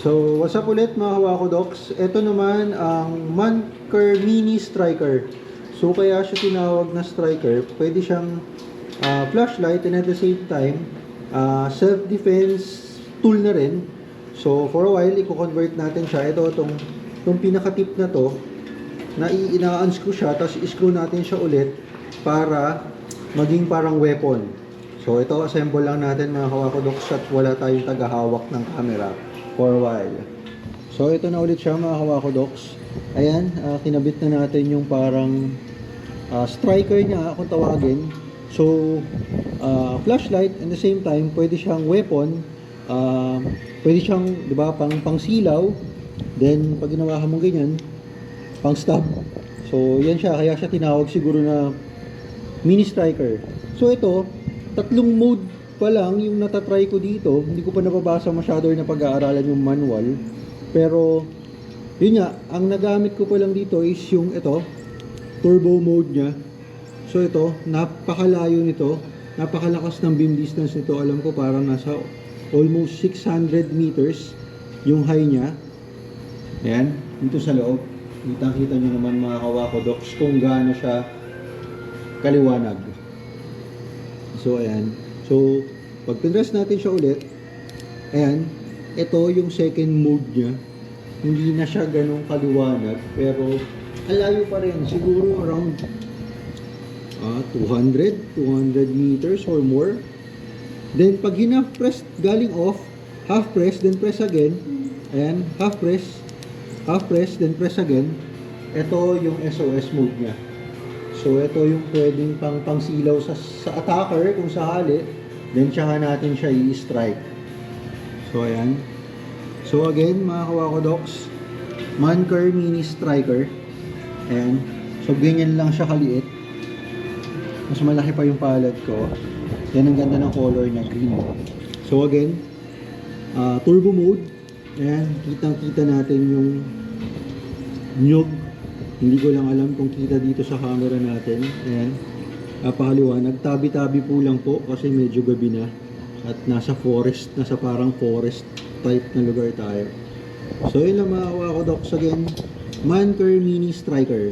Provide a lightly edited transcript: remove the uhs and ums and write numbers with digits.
So, what's up ulit mga Kawakodocs? Ito naman ang Manker Mini Striker. So, kaya siya tinawag na striker. Pwede siyang flashlight and at the same time, self-defense tool na rin. So, for a while, i-convert natin siya. Itong pinaka-tip na to, na ina-unscrew siya, tapos i-screw natin siya ulit para maging parang weapon. So, ito, assemble lang natin mga Kawakodocs at wala tayong tagahawak ng camera for a while. So, ito na ulit siya mga Kawakodocs. Ayan, kinabit na natin yung parang striker niya kung tawagin. So, flashlight and the same time, pwede siyang weapon. Pwede siyang, di ba, pang silaw. Then, pag ginawa mo ganyan, pang stab. So, yan siya. Kaya siya tinawag siguro na mini striker. So, ito, tatlong mode pa lang yung natatry ko dito. Hindi ko pa nababasa masyado na pag-aaralan yung manual. Pero, yun nga, ang nagamit ko pa lang dito is yung ito, turbo mode niya. So ito, napakalayo nito. Napakalakas ng beam distance nito. Alam ko parang nasa almost 600 meters yung high niya. Ayan, dito sa loob. Kita-kita nyo naman mga Kawakodocs kung gaano siya kaliwanag. So ayan. So, pag pinress natin siya ulit, ayan, ito yung second mode niya. Hindi na siya ganong kaliwanag, pero alayo pa rin. Siguro around 200 meters or more. Then, pag half press galing off, half press, then press again. Ayan, half press, then press again. Ito yung SOS mode niya. So, ito yung pwedeng pangsilaw sa attacker kung sakali. Then, tsaka natin siya i-strike. So, ayan. So, again, mga Kawakodocs, Manker Mini Striker. Ayan. So, ganyan lang siya kaliit. Mas malaki pa yung palad ko. Yan ang ganda ng color niya, green. So, again, turbo mode. Ayan. Kitang-kita natin yung nyug. Hindi ko lang alam kung kita dito sa camera natin. Ayan. Napakaliwanag. Tabi-tabi po lang po kasi medyo gabi na. At nasa forest, nasa parang forest type na lugar tayo. So yun lang mga Kawakodocs, again, Manker Mini Striker.